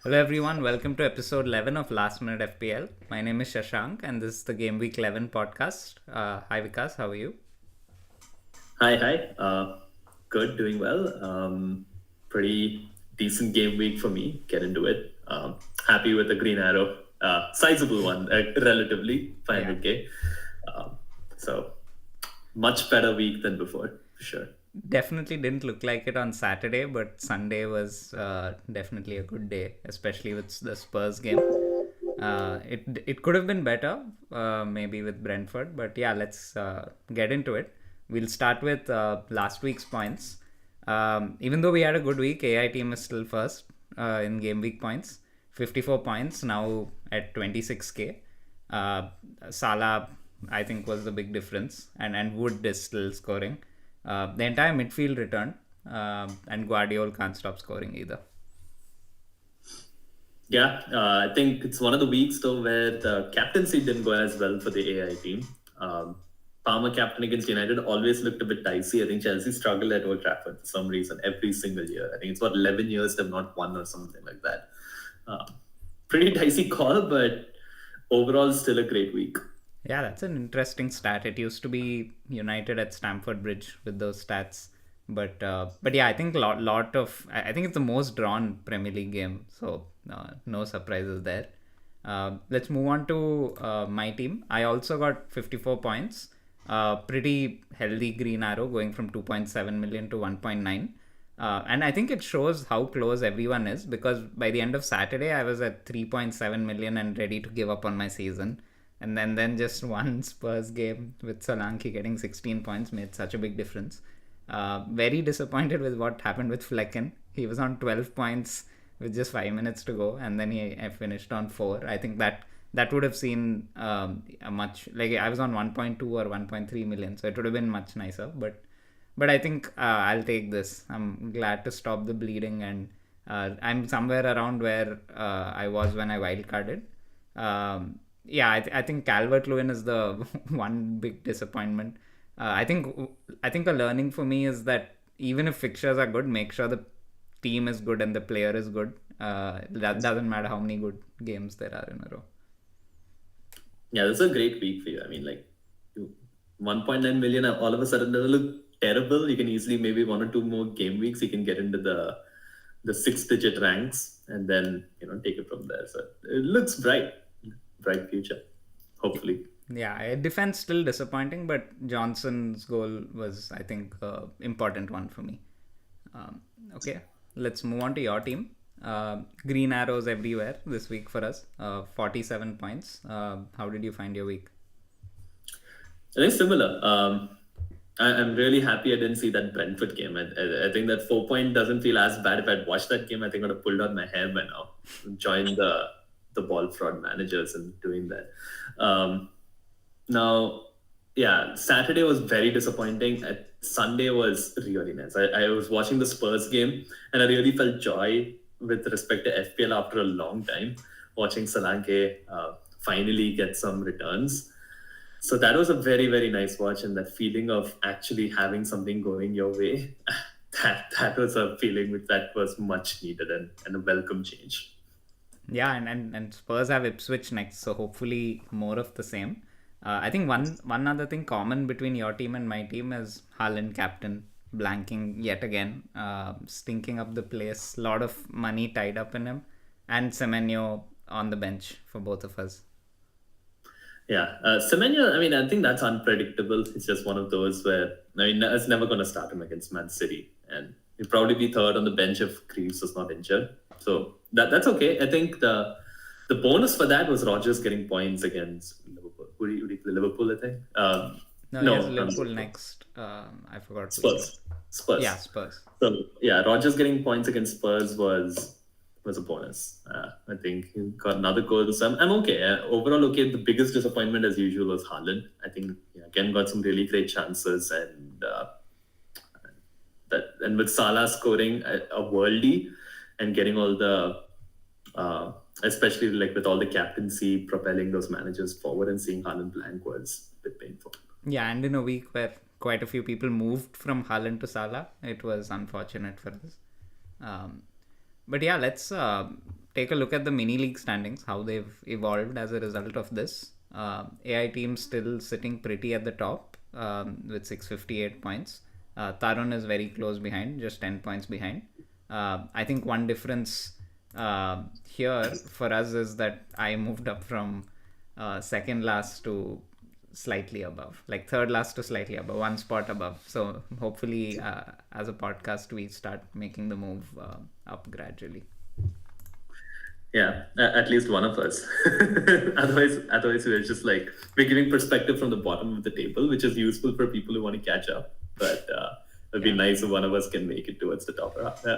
Hello everyone, welcome to episode 11 of Last Minute FPL. My name is Sasank and this is the Gameweek 11 podcast. Hi Vikas, how are you? Hi. Good, doing well. Pretty decent game week for me. Get into it. Happy with the green arrow. Sizable one, relatively Yeah, 500k. Um, so much better week than before, for sure. definitely didn't look like it on Saturday, but Sunday was definitely a good day, especially with the Spurs game. It could have been better, maybe with Brentford, but yeah, let's get into it. We'll start with last week's points. Even though we had a good week, AI team is still first in game week points, 54 points now at 26k. Uh, Salah, I think, was the big difference, and Wood is still scoring. The entire midfield returned, and Guardiola can't stop scoring either. Yeah, I think it's one of the weeks though where the captaincy didn't go as well for the AI team. Um, Palmer captain against United always looked a bit dicey. I think Chelsea struggled at Old Trafford for some reason every single year. I think it's about 11 years they've not won or something like that. Uh, Pretty dicey call, but overall still a great week. Yeah, that's an interesting stat. It used to be United at Stamford Bridge with those stats, but yeah, I think lot of I think it's the most drawn Premier League game, so no surprises there. Let's move on to my team. I also got 54 points. Pretty healthy green arrow going from 2.7 million to 1.9. And I think it shows how close everyone is because by the end of Saturday, I was at 3.7 million and ready to give up on my season. And then just one Spurs game with Solanke getting 16 points made such a big difference. Very disappointed with what happened with Flecken. He was on 12 points with just 5 minutes to go, and then he finished on 4. I think that would have seen a much like I was on 1.2 or 1.3 million, so it would have been much nicer. But I think I'll take this. I'm glad to stop the bleeding, and I'm somewhere around where I was when I wildcarded. Yeah, I think Calvert Lewin is the one big disappointment. I think a learning for me is that even if fixtures are good, make sure the team is good and the player is good. That doesn't matter how many good games there are in a row. Yeah, this is a great week for you. I mean, like 1.9 million all of a sudden doesn't look terrible. You can easily maybe one or two more game weeks. You can get into the six-digit ranks and then take it from there. So it looks bright future. Hopefully. Yeah, defense still disappointing, but Johnson's goal was, I think, important one for me. Okay, let's move on to your team. Green arrows everywhere this week for us. 47 points. How did you find your week? I think similar. I'm really happy I didn't see that Brentford game. I think that 4 point doesn't feel as bad. If I'd watched that game, I think I'd have pulled out my hair by now. Joined the ball fraud managers and doing that. Now, yeah, Saturday was very disappointing. Sunday was really nice. I was watching the Spurs game and I really felt joy with respect to FPL after a long time, watching Solanke finally get some returns. So that was a very, very nice watch, and that feeling of actually having something going your way, that was a feeling that was much needed and a welcome change. Yeah, and Spurs have Ipswich next, so hopefully more of the same. I think one other thing common between your team and my team is Haaland captain blanking yet again, stinking up the place. A lot of money tied up in him, and Semenyo on the bench for both of us. Yeah, Semenyo, I mean, I think that's unpredictable. It's just one of those where, I mean, it's never going to start him against Man City. And he'll probably be third on the bench if Greaves is not injured. So that's okay. I think the bonus for that was Rogers getting points against Liverpool. Who do you play? Liverpool, I think. No, he has No, Liverpool next. I forgot who he got. Spurs. Yeah, Spurs. Spurs. So yeah, Rogers getting points against Spurs was a bonus. I think he got another goal, so I'm okay. Overall, okay. The biggest disappointment, as usual, was Haaland. I think again got some really great chances, and with Salah scoring a worldie and getting all the, especially like with all the captaincy propelling those managers forward and seeing Haaland blank was a bit painful. Yeah, and in a week where quite a few people moved from Haaland to Salah, it was unfortunate for us. Um, but yeah, let's take a look at the mini league standings, how they've evolved as a result of this. AI team still sitting pretty at the top with 658 points. Tarun is very close behind, just 10 points behind. I think one difference here for us is that I moved up from second last to slightly above, like third last to slightly above, one spot above. So hopefully, as a podcast, we start making the move up gradually. Yeah, at least one of us. Otherwise, we're just like we're giving perspective from the bottom of the table, which is useful for people who want to catch up. But it'd be nice if one of us can make it towards the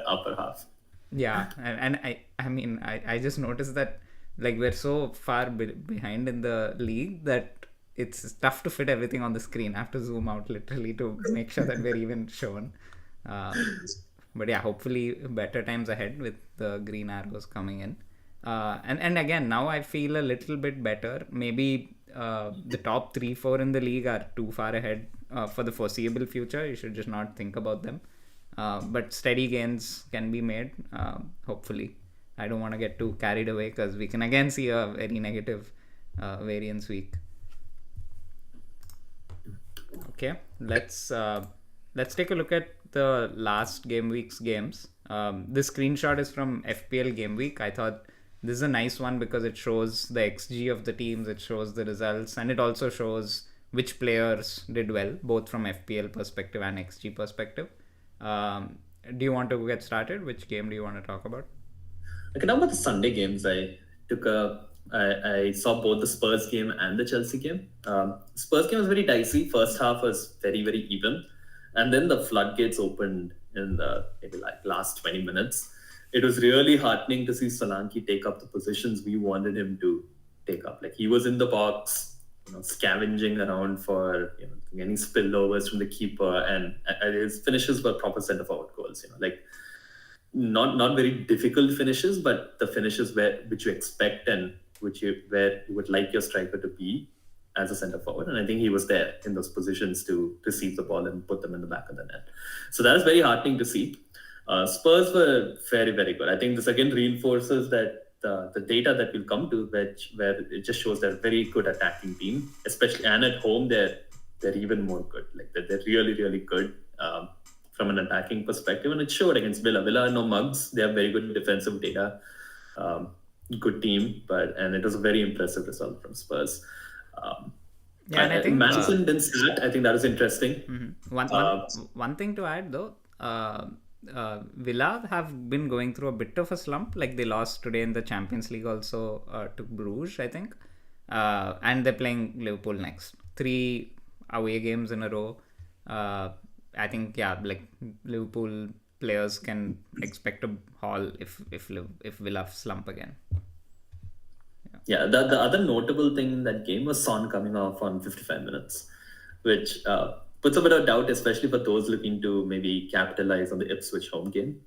upper half. Yeah, and I mean, I just noticed that like we're so far behind in the league that it's tough to fit everything on the screen. I have to zoom out literally to make sure that we're even shown. But yeah, hopefully better times ahead with the green arrows coming in. And again, now I feel a little bit better. Maybe the top 3-4 in the league are too far ahead for the foreseeable future. You should just not think about them. But steady gains can be made, hopefully. I don't want to get too carried away because we can again see a very negative variance week. Okay, let's take a look at the last game week's games. This screenshot is from FPL Gameweek. I thought this is a nice one because it shows the XG of the teams, it shows the results, and it also shows which players did well, both from FPL perspective and XG perspective. Do you want to get started? Which game do you want to talk about? I can talk about the Sunday games. I saw both the Spurs game and the Chelsea game. Spurs game was very dicey. First half was very, very even. And then the floodgates opened in the maybe like last 20 minutes. It was really heartening to see Solanke take up the positions we wanted him to take up. Like he was in the box, scavenging around for getting spillovers from the keeper, and his finishes were proper centre forward goals. Like not very difficult finishes, but the finishes which you expect and where you would like your striker to be as a centre forward. And I think he was there in those positions to receive the ball and put them in the back of the net. So that was very heartening to see. Spurs were very, very good. I think this again reinforces that the data that we'll come to, where it just shows they're a very good attacking team, especially, and at home they're even more good. Like they're really, really good from an attacking perspective, and it showed against Villa. Villa are no mugs. They have very good defensive data. Good team, and it was a very impressive result from Spurs. And I think Manson didn't start. I think that was interesting. Mm-hmm. One thing to add though, Villa have been going through a bit of a slump. Like they lost today in the Champions League also to Bruges, I think, and they're playing Liverpool next. 3 away games in a row. I think like Liverpool players can expect a haul if Villa slump again. Yeah, the other notable thing in that game was Son coming off on 55 minutes, which puts a bit of doubt, especially for those looking to maybe capitalize on the Ipswich home game.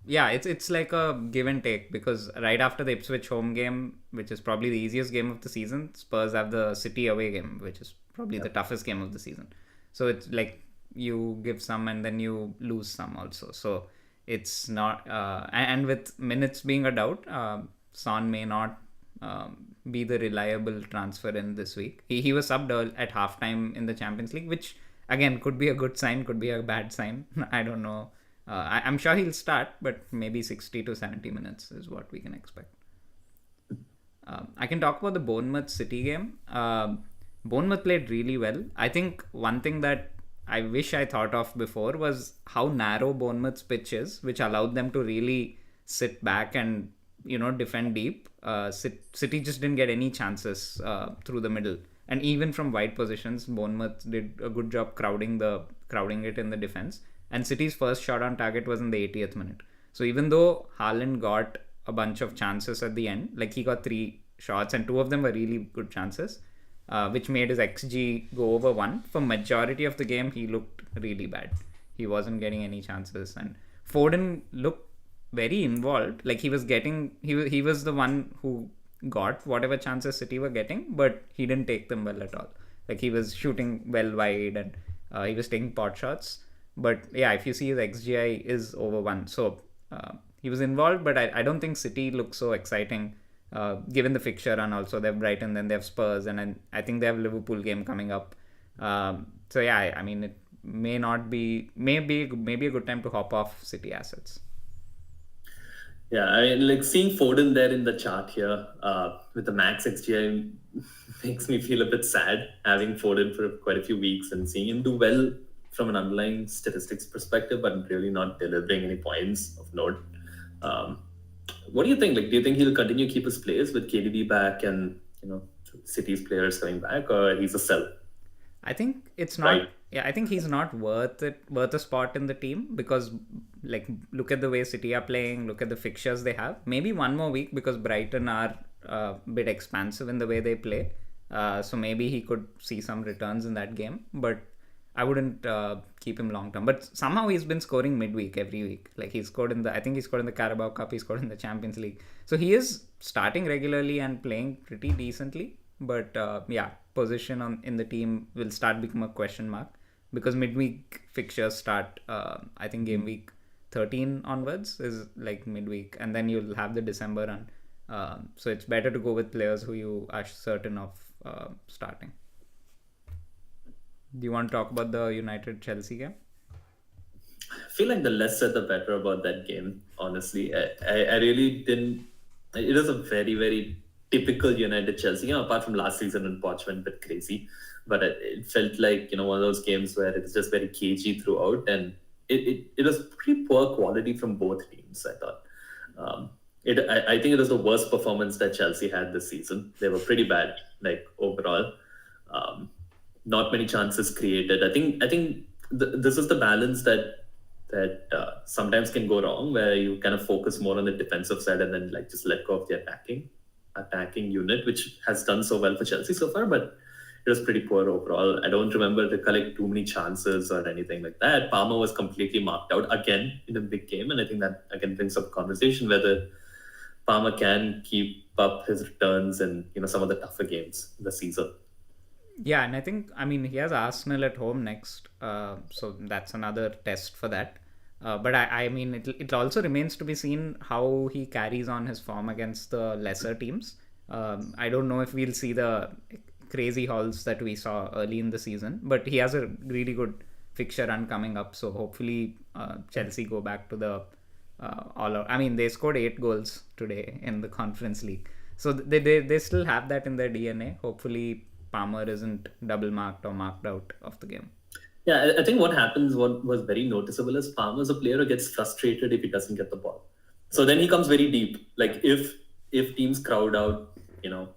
It's like a give and take, because right after the Ipswich home game, which is probably the easiest game of the season, Spurs have the City away game, which is probably the toughest game of the season. So it's like you give some and then you lose some also. So it's not, and with minutes being a doubt, Son may not be the reliable transfer in this week. He was subbed at halftime in the Champions League, which again could be a good sign, could be a bad sign. I don't know. I'm sure he'll start, but maybe 60 to 70 minutes is what we can expect. I can talk about the Bournemouth City game. Bournemouth played really well. I think one thing that I wish I thought of before was how narrow Bournemouth's pitch is, which allowed them to really sit back and defend deep. City just didn't get any chances through the middle, and even from wide positions, Bournemouth did a good job crowding it in the defense. And City's first shot on target was in the 80th minute. So even though Haaland got a bunch of chances at the end, like he got 3 shots and 2 of them were really good chances, which made his XG go over 1. For majority of the game, he looked really bad. He wasn't getting any chances, and Foden looked very involved. Like he was the one who got whatever chances City were getting, but he didn't take them well at all. Like he was shooting well wide, and he was taking pot shots. But yeah, if you see his XGI is over 1. So he was involved, but I don't think City looks so exciting given the fixture, and also they have Brighton, then they have Spurs, and then I think they have Liverpool game coming up. So yeah, I mean, it may not be, maybe a good time to hop off City assets. Yeah, I mean, like seeing Foden there in the chart here with the max XGI makes me feel a bit sad having Foden for quite a few weeks and seeing him do well from an underlying statistics perspective, but really not delivering any points of note. Um, what do you think? Like, do you think he'll continue to keep his place with KDB back and City's players coming back, or he's a sell? I think it's not. Right. Yeah, I think he's not worth a spot in the team, because like, look at the way City are playing. Look at the fixtures they have. Maybe one more week, because Brighton are a bit expansive in the way they play. So maybe he could see some returns in that game. But I wouldn't keep him long term. But somehow he's been scoring midweek every week. Like, he scored in the. I think he scored in the Carabao Cup. He scored in the Champions League. So he is starting regularly and playing pretty decently. But yeah, position in the team will start become a question mark, because midweek fixtures start. I think game week 13 onwards is like midweek, and then you'll have the December run. So it's better to go with players who you are certain of starting. Do you want to talk about the United Chelsea game? I feel like the less said, the better about that game. Honestly, I really didn't. It was a very, very typical United Chelsea game. Apart from last season when Poch went a bit crazy, but it felt like one of those games where it's just very cagey throughout, and it was pretty poor quality from both teams. I thought. I think it was the worst performance that Chelsea had this season. They were pretty bad, like overall. Um, Not many chances created. I think this is the balance that sometimes can go wrong, where you kind of focus more on the defensive side and then like just let go of the attacking unit, which has done so well for Chelsea so far, but it was pretty poor overall. I don't remember to collect too many chances or anything like that. Palmer was completely marked out again in a big game, and I think that again brings up conversation whether Palmer can keep up his returns in some of the tougher games in the season. Yeah, and I think, I mean, he has Arsenal at home next, so that's another test for that. But I mean, it also remains to be seen how he carries on his form against the lesser teams. I don't know if we'll see the crazy hauls that we saw early in the season, but he has a really good fixture run coming up. So hopefully, Chelsea go back to the all out. I mean, they scored 8 goals today in the Conference League, so they still have that in their DNA. Hopefully, Palmer isn't double marked or marked out of the game. Yeah, I think what happens, what was very noticeable is Palmer's a player who gets frustrated if he doesn't get the ball. So then he comes very deep. Like if teams crowd out,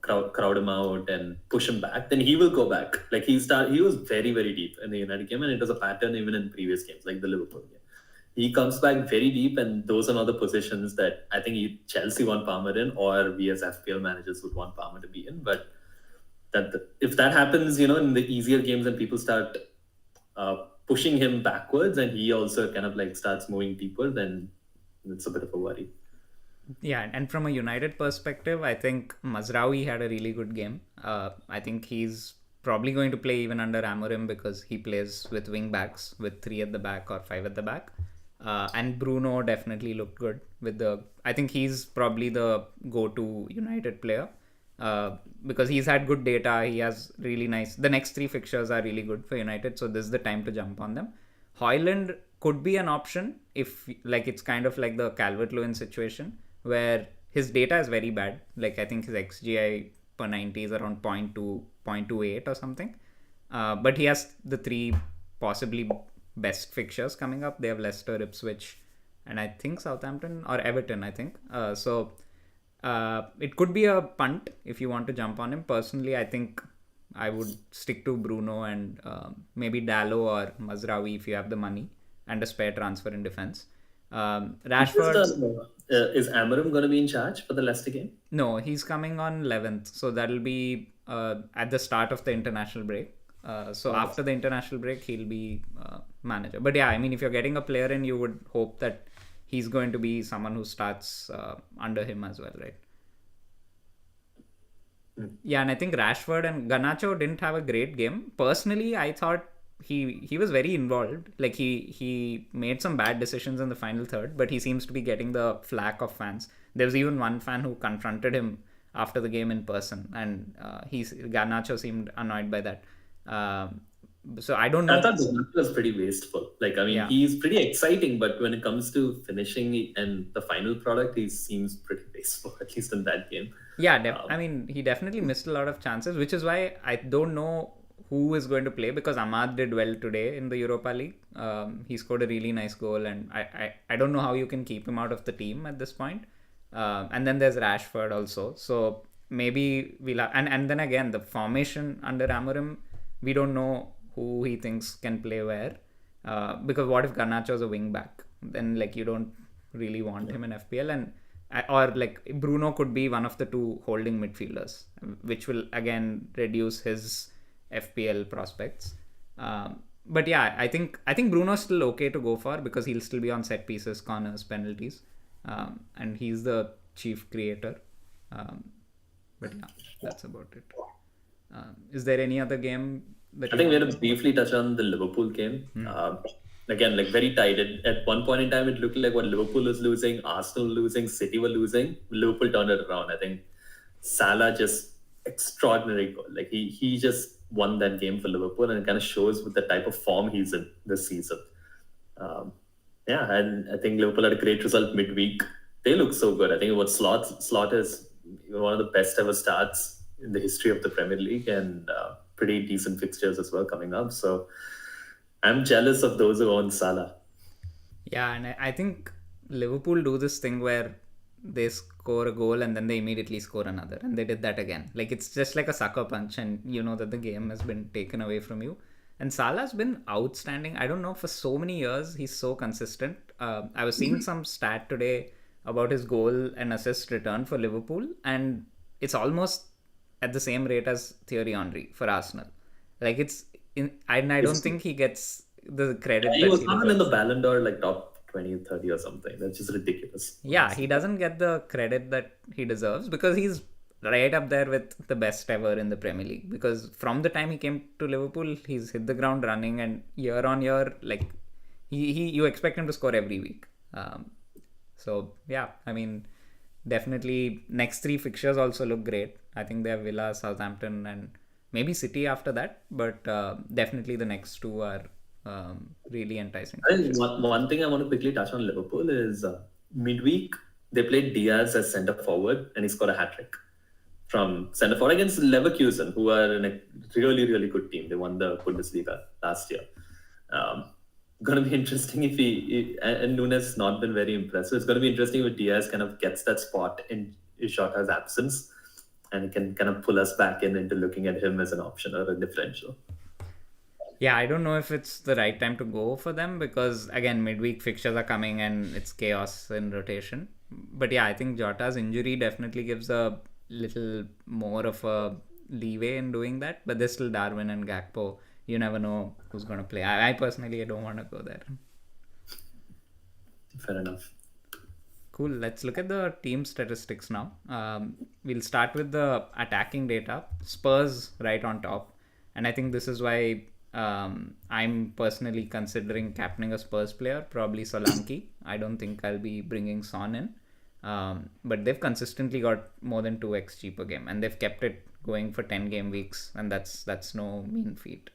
crowd him out and push him back, then he will go back. Like he was very, very deep in the United game, and it was a pattern even in previous games, like the Liverpool game. He comes back very deep, and those are not the positions that I think Chelsea want Palmer in, or we as FPL managers would want Palmer to be in. But if that happens, in the easier games and people start pushing him backwards, and he also kind of like starts moving deeper, then it's a bit of a worry. Yeah, and from a United perspective, I think Mazraoui had a really good game. I think he's probably going to play even under Amorim, because he plays with wing backs with 3 at the back or 5 at the back. And Bruno definitely looked good with I think he's probably the go-to United player. Because he's had good data. He has really nice. The next 3 fixtures are really good for United, so this is the time to jump on them. Højlund could be an option if, like, it's kind of like the Calvert-Lewin situation where his data is very bad. Like, I think his XGI per 90 is around 0.28 or something. But he has the 3 possibly best fixtures coming up. They have Leicester, Ipswich, and I think Southampton or Everton, I think. So it could be a punt if you want to jump on him. Personally, I think I would stick to Bruno and maybe Dallo or Mazraoui if you have the money and a spare transfer in defense. Rashford. Is Amorim going to be in charge for the Leicester game? No, he's coming on 11th. So that'll be at the start of the international break. After the international break, he'll be manager. But yeah, I mean, if you're getting a player in, you would hope that he's going to be someone who starts under him as well, right? Yeah, and I think Rashford and Garnacho didn't have a great game. Personally, I thought he was very involved. Like he made some bad decisions in the final third, but he seems to be getting the flack of fans. There was even one fan who confronted him after the game in person, and Garnacho seemed annoyed by that. So I don't I know. thought the match was pretty wasteful. Like, I mean, Yeah, he's pretty exciting, but when it comes to finishing and the final product, he seems pretty wasteful, at least in that game. yeah. I Um, mean, he definitely missed a lot of chances, which is why I don't know who is going to play, because Ahmad did well today in the Europa League. He scored a really nice goal, and I don't know how you can keep him out of the team at this point. And then there's Rashford also. So maybe and then again, the formation under Amorim, we don't know who he thinks can play where. Because what if Garnacho is a wing back? Then like you don't really want him in FPL, and or like Bruno could be one of the two holding midfielders, which will again reduce his FPL prospects. But yeah, I think Bruno's still okay to go for, because he'll still be on set pieces, corners, penalties, and he's the chief creator. But yeah, that's about it. Is there any other game that I you think we want had to to? briefly touch on the Liverpool game. Again, like very tight. At one point in time, it looked like what Liverpool was losing, Arsenal losing, City were losing. Liverpool turned it around. I think Salah just extraordinary goal. Like he just won that game for Liverpool, and it kind of shows with the type of form he's in this season. Um, yeah, and I think Liverpool had a great result midweek. They look so good. I think what Slot is one of the best ever starts in the history of the Premier League, and pretty decent fixtures as well coming up. So I'm jealous of those who own Salah. Yeah, and I think Liverpool do this thing where they score a goal and then they immediately score another, and they did that again. Like it's just like a sucker punch, and you know that the game has been taken away from you. And Salah's been outstanding. I don't know, for so many years he's so consistent. I was seeing some stat today about his goal and assist return for Liverpool, and it's almost at the same rate as Thierry Henry for Arsenal. Like and I don't It's, think he gets the credit he that was he not in the deserves. Ballon d'Or like top 20, 30 or something. That's just ridiculous, Yeah, he honestly. doesn't get the credit that he deserves, because he's right up there with the best ever in the Premier League. Because from the time he came to Liverpool, he's hit the ground running, and year on year, like he you expect him to score every week. So yeah, I mean, definitely next three fixtures also look great. I think they have Villa, Southampton, and maybe City after that, but definitely the next two are really enticing I think fixtures. one thing I want to quickly touch on Liverpool is midweek they played Diaz as centre forward and he scored a hat trick from centre forward against Leverkusen, who are in a really good team. They won the Bundesliga last year. Um, going to be interesting if and Nunes has not been very impressive. It's going to be interesting if Diaz kind of gets that spot in Jota's absence, and he can kind of pull us back into looking at him as an option or a differential. Yeah, I don't know if it's the right time to go for them, because again, midweek fixtures are coming and it's chaos in rotation. But yeah, I think Jota's injury definitely gives a little more of a leeway in doing that. But there's still Darwin and Gakpo. You never know who's going to play. I personally, I don't want to go there. Fair enough. Cool. Let's look at the team statistics now. We'll start with the attacking data. Spurs right on top, and I think this is why I'm personally considering captaining a Spurs player, probably Solanke. I don't think I'll be bringing Son in, but they've consistently got more than 2x per game, and they've kept it going for 10 game weeks, and that's no mean feat.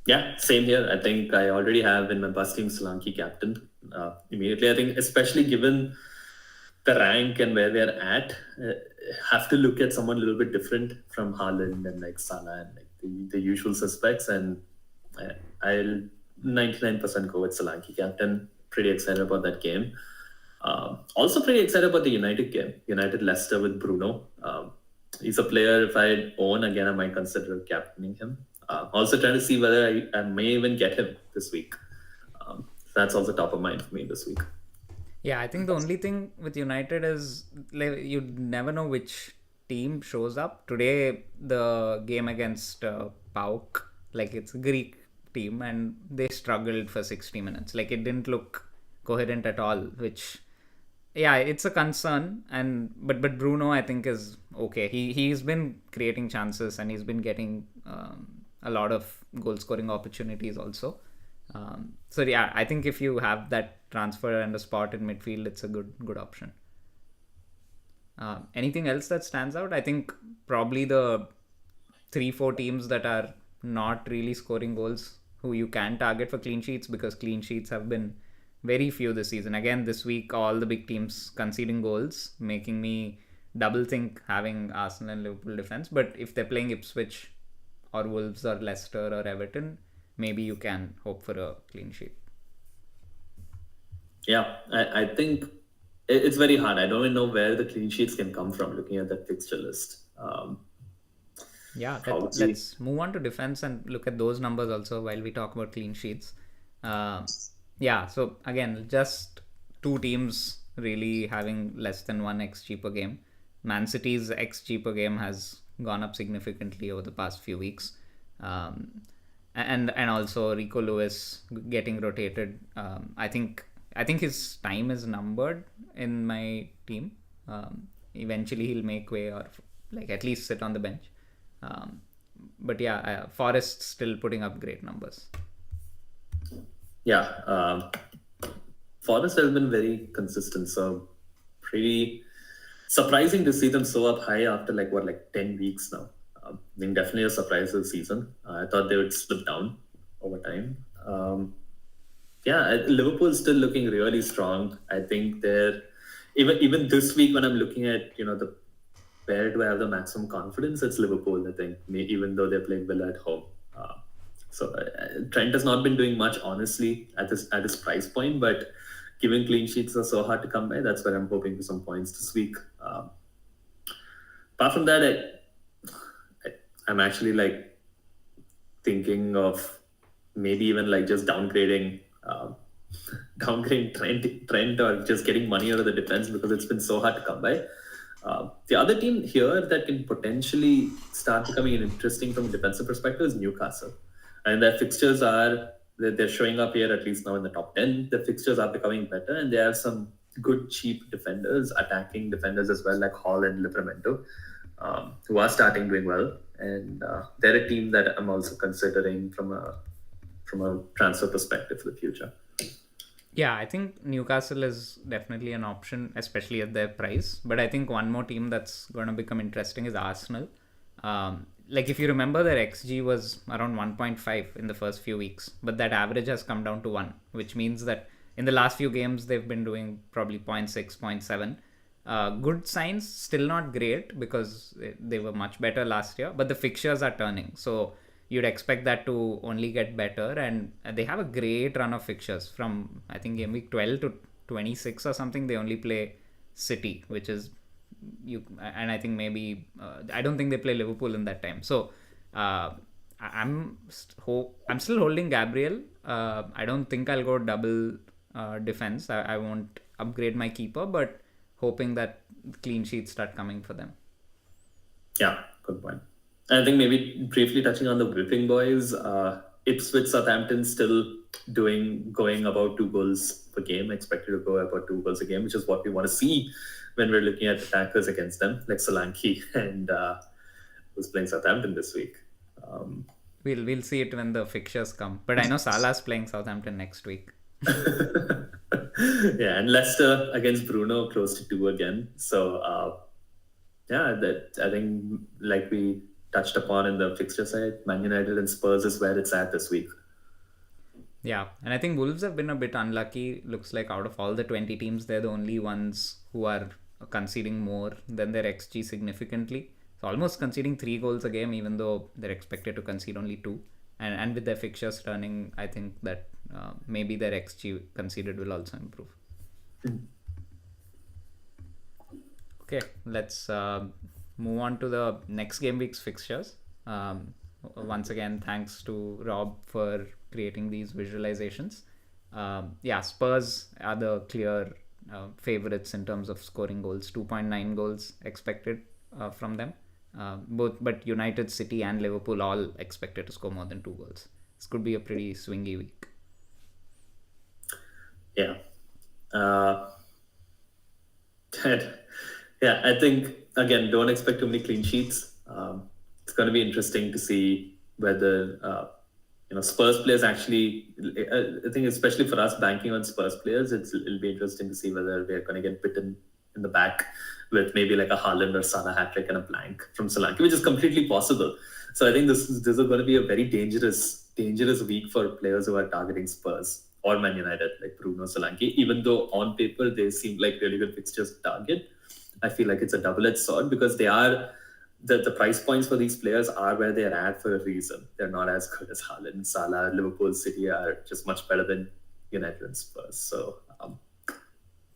Yeah, same here. I think I already have in my bus team Solanke captain immediately. I think, especially given the rank and where they're at, have to look at someone a little bit different from Haaland and like Salah and like the usual suspects. And I'll 99% go with Solanke captain. Pretty excited about that game. Also pretty excited about the United game. United Leicester with Bruno. He's a player, if I own again, I might consider captaining him. Also trying to see whether I may even get him this week. That's also top of mind for me this week. Yeah, I think the only thing with United is like, you never know which team shows up. Today, the game against PAOK, like it's a Greek team, and they struggled for 60 minutes. Like it didn't look coherent at all, which yeah, it's a concern. And but Bruno, I think, is okay. He's been creating chances, and he's been getting a lot of goal scoring opportunities also. So yeah, I think if you have that transfer and a spot in midfield, it's a good option. Anything else that stands out? I think probably the 3-4 teams that are not really scoring goals who you can target for clean sheets, because clean sheets have been very few this season. Again, this week all the big teams conceding goals, making me double think having Arsenal and Liverpool defense. But if they're playing Ipswich or Wolves or Leicester or Everton, maybe you can hope for a clean sheet. Yeah, I think it's very hard. I don't even know where the clean sheets can come from looking at that fixture list. Yeah, Probably, let's move on to defense and look at those numbers also while we talk about clean sheets. Uh, yeah, so again, just two teams really having less than 1 XG per game. Man City's XG per game has gone up significantly over the past few weeks. Um, and also Rico Lewis getting rotated. I think his time is numbered in my team. Eventually he'll make way, or like at least sit on the bench. Um, but yeah, Forest still putting up great numbers. yeah. Forest has been very consistent, so pretty surprising to see them so up high after like 10 weeks now. I think definitely a surprise this season. I thought they would slip down over time. Yeah, Liverpool's still looking really strong. I think they're even this week when I'm looking at the where do I have the maximum confidence? It's Liverpool. I think even though they're playing Villa at home. Trent has not been doing much, honestly, at this price point. But given clean sheets are so hard to come by, that's where I'm hoping for some points this week. Apart from that, I'm actually like thinking of maybe even like just downgrading Trent or just getting money out of the defense because it's been so hard to come by. The other team here that can potentially start becoming interesting from a defensive perspective is Newcastle. And their fixtures they're showing up here at least now in the top 10. The fixtures are becoming better, and they have some good cheap defenders, attacking defenders as well, like Hall and Livramento, who are starting doing well. And they're a team that I'm also considering from a transfer perspective for the future. Yeah, I think Newcastle is definitely an option, especially at their price. But I think one more team that's going to become interesting is Arsenal. Like if you remember, their XG was around 1.5 in the first few weeks, but that average has come down to 1, which means that in the last few games they've been doing probably 0.6, 0.7. Good signs, still not great because they were much better last year, but the fixtures are turning. So you'd expect that to only get better, and they have a great run of fixtures from I think game week 12 to 26 or something. They only play City, which is and I think maybe I don't think they play Liverpool in that time. So I'm still holding Gabriel. I don't think I'll go double defense. I won't upgrade my keeper, but hoping that clean sheets start coming for them. Yeah, good point. And I think maybe briefly touching on the whipping boys, Ipswich Southampton still going about 2 goals per game, expected to go about 2 goals a game, which is what we want to see when we're looking at attackers against them, like Solanke and who's playing Southampton this week. We'll see it when the fixtures come. But I know Salah's playing Southampton next week. Yeah, and Leicester against Bruno, close to 2 again. So I think like we touched upon in the fixture side, Man United and Spurs is where it's at this week. Yeah, and I think Wolves have been a bit unlucky. Looks like out of all the 20 teams, they're the only ones who are conceding more than their XG significantly. So almost conceding 3 goals a game, even though they're expected to concede only 2. And with their fixtures turning, I think that maybe their XG conceded will also improve. Okay, let's move on to the next game week's fixtures. Once again, thanks to Rob for creating these visualizations. Spurs are the clear favorites in terms of scoring goals. 2.9 goals expected from them. But United, City, and Liverpool all expected to score more than 2 goals. This could be a pretty swingy week. Yeah. I think again, don't expect too many clean sheets. It's going to be interesting to see whether Spurs players actually. I think especially for us banking on Spurs players, it'll be interesting to see whether we're going to get bitten in the back with maybe like a Haaland or Salah hat trick and a blank from Solanke, which is completely possible. So I think this is going to be a very dangerous week for players who are targeting Spurs or Man United, like Bruno Solanke. Even though on paper they seem like really good fixtures to target, I feel like it's a double-edged sword because they are the price points for these players are where they're at for a reason. They're not as good as Haaland, Salah, Liverpool, City are just much better than United and Spurs. So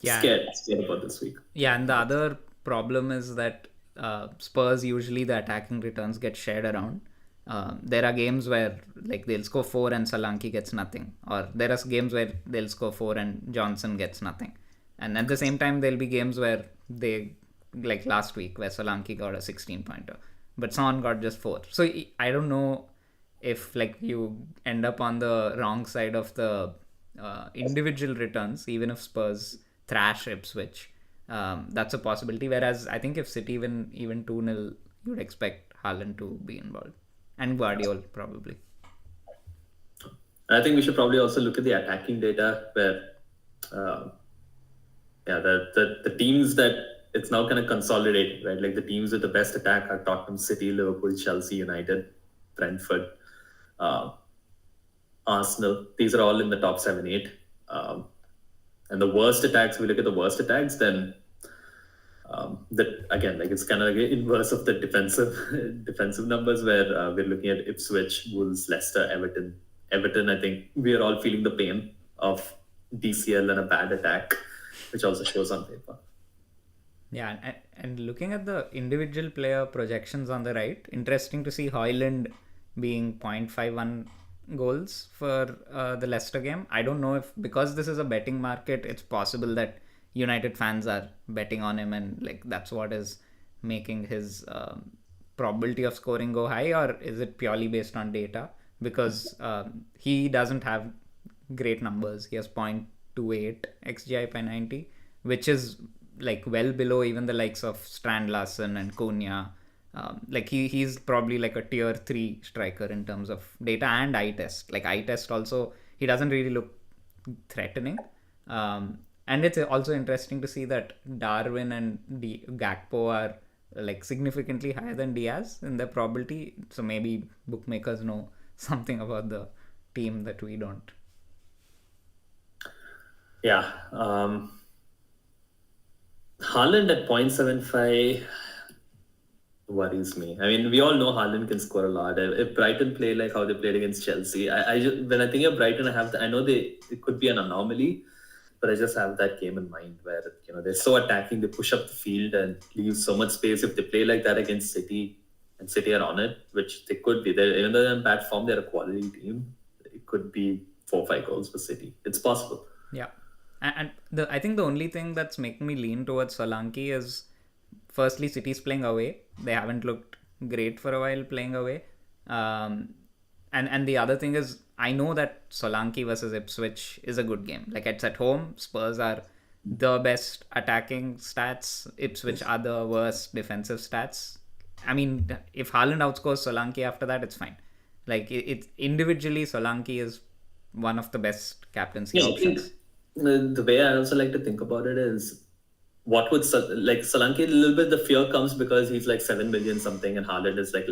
Yeah, scared about this week. yeah, and the other problem is that Spurs usually the attacking returns get shared around. There are games where like they'll score 4 and Solanke gets nothing, or there are games where they'll score 4 and Johnson gets nothing, and at the same time there'll be games where they, like last week where Solanke got a 16 pointer, but Son got just 4. So I don't know if like you end up on the wrong side of the individual returns, even if Spurs thrash Ipswich. That's a possibility. Whereas I think if City win even 2-0, you'd expect Haaland to be involved. And Guardiola, probably. I think we should probably also look at the attacking data where, the teams that it's now kind of consolidating, right? Like the teams with the best attack are Tottenham, City, Liverpool, Chelsea, United, Brentford, Arsenal. These are all in the top 7, 8. And the worst attacks, if we look at the worst attacks, then that again, like it's kind of like the inverse of the defensive numbers where we're looking at Ipswich, Wolves, Leicester, Everton. I think we are all feeling the pain of DCL and a bad attack, which also shows on paper. Yeah, and looking at the individual player projections on the right, interesting to see Højlund being 0.51 goals for the Leicester game. I don't know if, because this is a betting market, it's possible that United fans are betting on him and like that's what is making his probability of scoring go high, or is it purely based on data? Because he doesn't have great numbers. He has 0.28 xgi per 90, which is like well below even the likes of Strand Larsen and Cunha. Like he's probably like a tier 3 striker in terms of data and eye test. Like eye test also, he doesn't really look threatening. And it's also interesting to see that Darwin and Gakpo are like significantly higher than Diaz in their probability. So maybe bookmakers know something about the team that we don't. Yeah. Haaland at 0.75 worries me. I mean, we all know Haaland can score a lot. If Brighton play like how they played against Chelsea, I just, when I think of Brighton, I know it could be an anomaly, but I just have that game in mind where they're so attacking, they push up the field and leave so much space. If they play like that against City, and City are on it, which they could be, even though they're in bad form, they're a quality team. It could be 4-5 goals for City. It's possible. Yeah. And I think the only thing that's making me lean towards Solanke is, firstly, City's playing away. They haven't looked great for a while playing away. And the other thing is, I know that Solanke versus Ipswich is a good game. Like it's at home. Spurs are the best attacking stats. Ipswich are the worst defensive stats. I mean, if Haaland outscores Solanke after that, it's fine. Like it's individually, Solanke is one of the best captaincy options. The way I also like to think about it is, what would like Solanke, a little bit the fear comes because he's like 7 million something and Haaland is like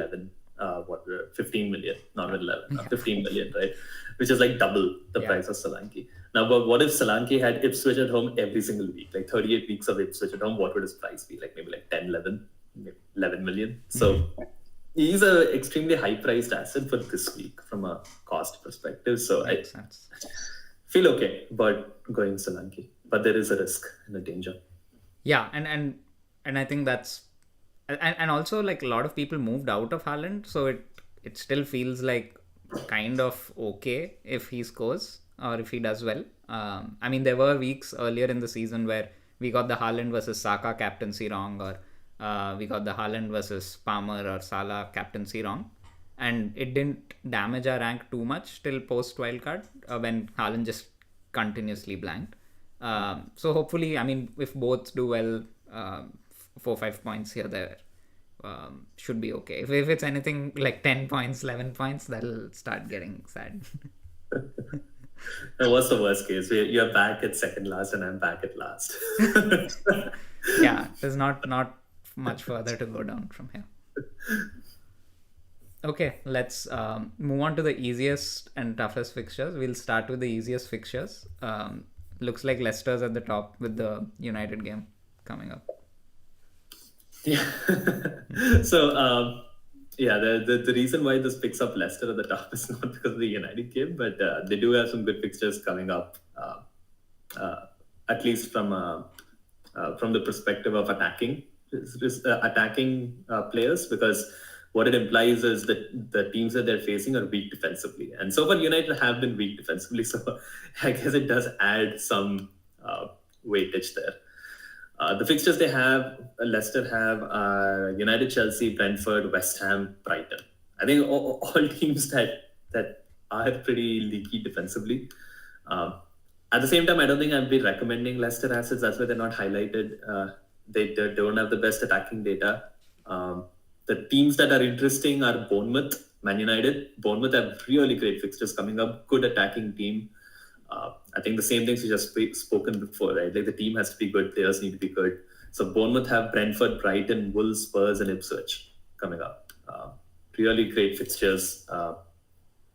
15 million, not 11, 15 million, right? Which is like double the price of Solanke. Now, but what if Solanke had Ipswich at home every single week, like 38 weeks of Ipswich at home? What would his price be? Like maybe like 10, 11, maybe 11 million. So he's an extremely high priced asset for this week from a cost perspective. So Makes sense. Feel okay about going Solanke, but there is a risk and a danger. Yeah, and I think that's, and also like a lot of people moved out of Haaland, so it still feels like kind of okay if he scores or if he does well. I mean, there were weeks earlier in the season where we got the Haaland versus Saka captaincy wrong, or we got the Haaland versus Palmer or Salah captaincy wrong, and it didn't damage our rank too much till post wildcard when Haaland just continuously blanked. So hopefully, I mean, if both do well, 4-5 points here there, should be okay. If it's anything like 10 points, 11 points, that'll start getting sad. Now, what's the worst case? You're back at second last, and I'm back at last. Yeah, there's not much further to go down from here. Okay, let's move on to the easiest and toughest fixtures. We'll start with the easiest fixtures. Looks like Leicester's at the top with the United game coming up. Yeah. So, yeah, the reason why this picks up Leicester at the top is not because of the United game, but they do have some good fixtures coming up, at least from the perspective of attacking players, because what it implies is that the teams that they're facing are weak defensively. And so far, United have been weak defensively, so I guess it does add some weightage there. The fixtures they have, Leicester have, United, Chelsea, Brentford, West Ham, Brighton. I think all teams that are pretty leaky defensively. At the same time, I don't think I'd be recommending Leicester assets. That's why they're not highlighted. They don't have the best attacking data. The teams that are interesting are Bournemouth, Man United. Bournemouth have really great fixtures coming up. Good attacking team. I think the same things we just spoken before, right? Like the team has to be good, players need to be good. So Bournemouth have Brentford, Brighton, Wolves, Spurs, and Ipswich coming up. Really great fixtures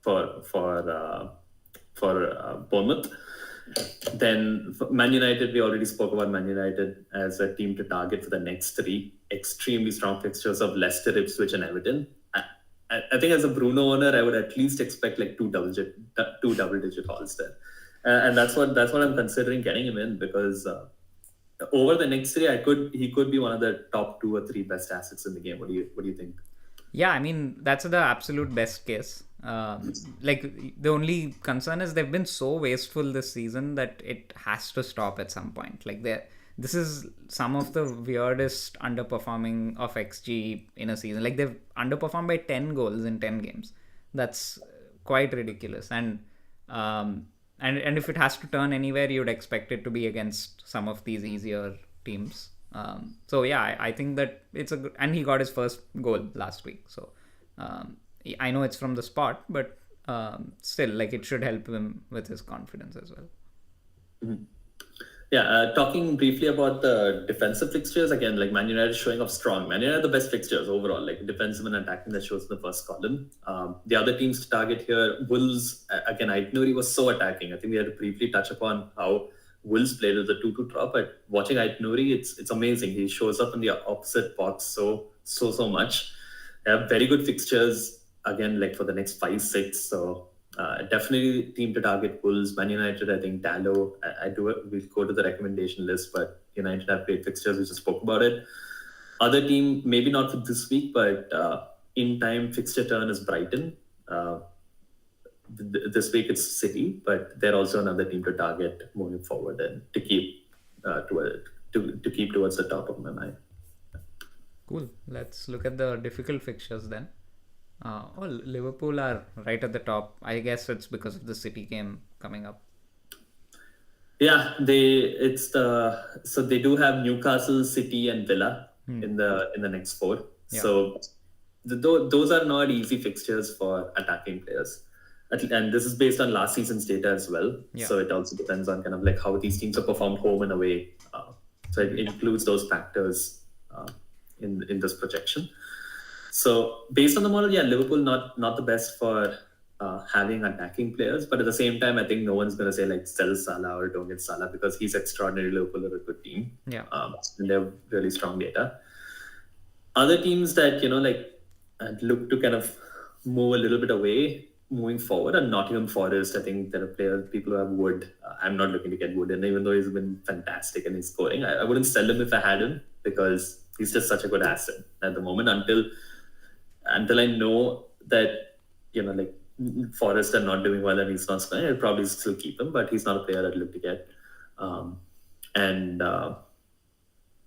for Bournemouth. Then Man United, we already spoke about Man United as a team to target for the next three. Extremely strong fixtures of Leicester, Ipswich, and Everton. I think as a Bruno owner, I would at least expect like two double-digit hauls there, and that's what I'm considering getting him in, because over the next three, he could be one of the top 2 or 3 best assets in the game. What do you think? Yeah, I mean, that's the absolute best case. Like, the only concern is they've been so wasteful this season that it has to stop at some point. Like, this is some of the weirdest underperforming of XG in a season. Like, they've underperformed by 10 goals in 10 games. That's quite ridiculous. And if it has to turn anywhere, you'd expect it to be against some of these easier teams. So yeah, I think that it's a good, and he got his first goal last week. So I know it's from the spot, but still, like, it should help him with his confidence as well. Mm-hmm. Yeah, talking briefly about the defensive fixtures, again, like Man United is showing up strong. Man United are the best fixtures overall, like defensive and attacking, that shows in the first column. The other teams to target here, Wolves, again, Aït-Nouri was so attacking. I think we had to briefly touch upon how Wolves played with the 2-2 draw, but watching Aït-Nouri, it's amazing. He shows up in the opposite box so much. They have very good fixtures, again, like for the next 5-6, so definitely team to target. Wolves, Man United, I think Dallo. We'll go to the recommendation list, but United have great fixtures. We just spoke about it. Other team, maybe not for this week, but in time fixture turn is Brighton. This week it's City, but they're also another team to target moving forward and to keep towards the top of my mind. Cool. Let's look at the difficult fixtures then. Liverpool are right at the top. I guess it's because of the City game coming up. Yeah, so they do have Newcastle, City, and Villa in the next 4. Yeah. So those are not easy fixtures for attacking players, and this is based on last season's data as well. Yeah. So it also depends on kind of like how these teams have performed home and away. So it includes those factors in this projection. So based on the model, yeah, Liverpool not the best for having attacking players, but at the same time, I think no one's going to say like sell Salah or don't get Salah because he's extraordinary. Liverpool are a good team, yeah, and they have really strong data. Other teams that I'd look to kind of move a little bit away moving forward are Nottingham Forest. I think there are people who have Wood. I'm not looking to get Wood in, even though he's been fantastic and he's scoring. I wouldn't sell him if I had him because he's just such a good asset at the moment until I know that Forest are not doing well and he's not scoring. I'll probably still keep him, but he's not a player I'd look to get.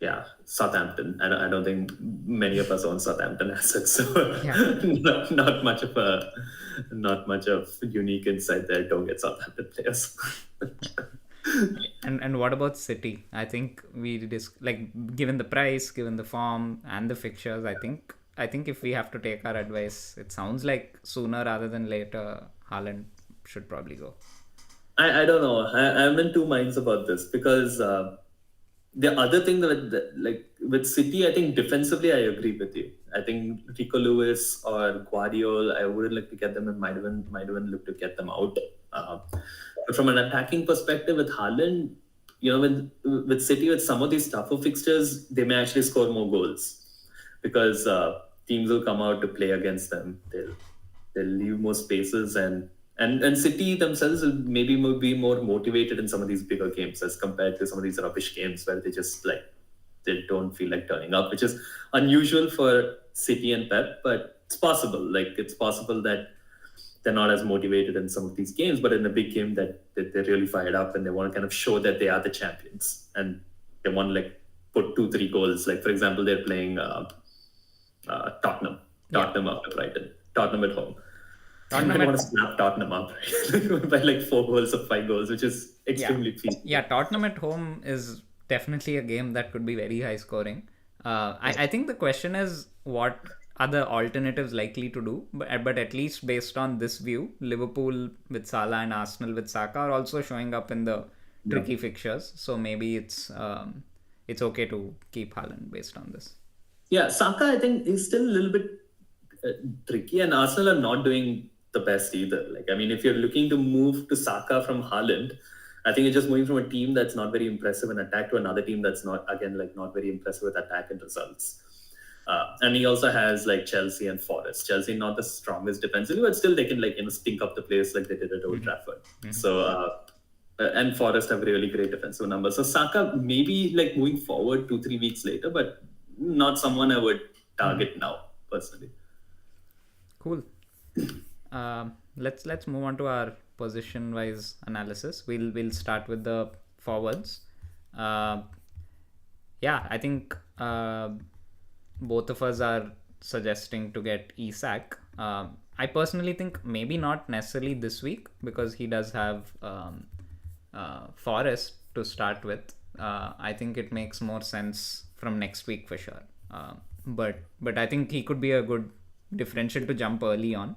Yeah, Southampton. I don't think many of us own Southampton assets, so yeah. not much of unique insight there. Don't get Southampton players. and And what about City? I think we just like, given the price, given the form and the fixtures, I think if we have to take our advice, it sounds like sooner rather than later, Haaland should probably go. I don't know. I'm in two minds about this because the other thing that like with City, I think defensively I agree with you. I think Rico Lewis or Guardiola, I wouldn't like to get them and might even look to get them out. Uh, but from an attacking perspective with Haaland, with City with some of these tougher fixtures, they may actually score more goals because teams will come out to play against them. They'll leave more spaces and City themselves will maybe be more motivated in some of these bigger games as compared to some of these rubbish games where they just like they don't feel like turning up, which is unusual for City and Pep, but it's possible. Like it's possible that they're not as motivated in some of these games, but in a big game that they're really fired up and they want to kind of show that they are the champions and they want to like put 2-3 goals. Like for example, they're playing Tottenham after Brighton, Tottenham at home. I might want to snap Tottenham up right? by like 4 goals or 5 goals, which is extremely feasible. Yeah, Tottenham at home is definitely a game that could be very high scoring. I think the question is, what are the alternatives likely to do? But at least based on this view, Liverpool with Salah and Arsenal with Saka are also showing up in the tricky fixtures. So maybe it's okay to keep Haaland based on this. Yeah, Saka I think is still a little bit tricky, and Arsenal are not doing the best either. Like I mean, if you're looking to move to Saka from Haaland, I think you're just moving from a team that's not very impressive in attack to another team that's not very impressive with attack and results. And he also has like Chelsea and Forest. Chelsea not the strongest defensively, but still they can stink up the place like they did at Old Trafford. So and Forest have really great defensive numbers. So Saka maybe like moving forward 2-3 weeks later, but not someone I would target now personally. Cool. Let's move on to our position-wise analysis. We'll start with the forwards. I think both of us are suggesting to get Isak. I personally think maybe not necessarily this week because he does have Forest to start with. I think it makes more sense from next week for sure. But I think he could be a good differential to jump early on.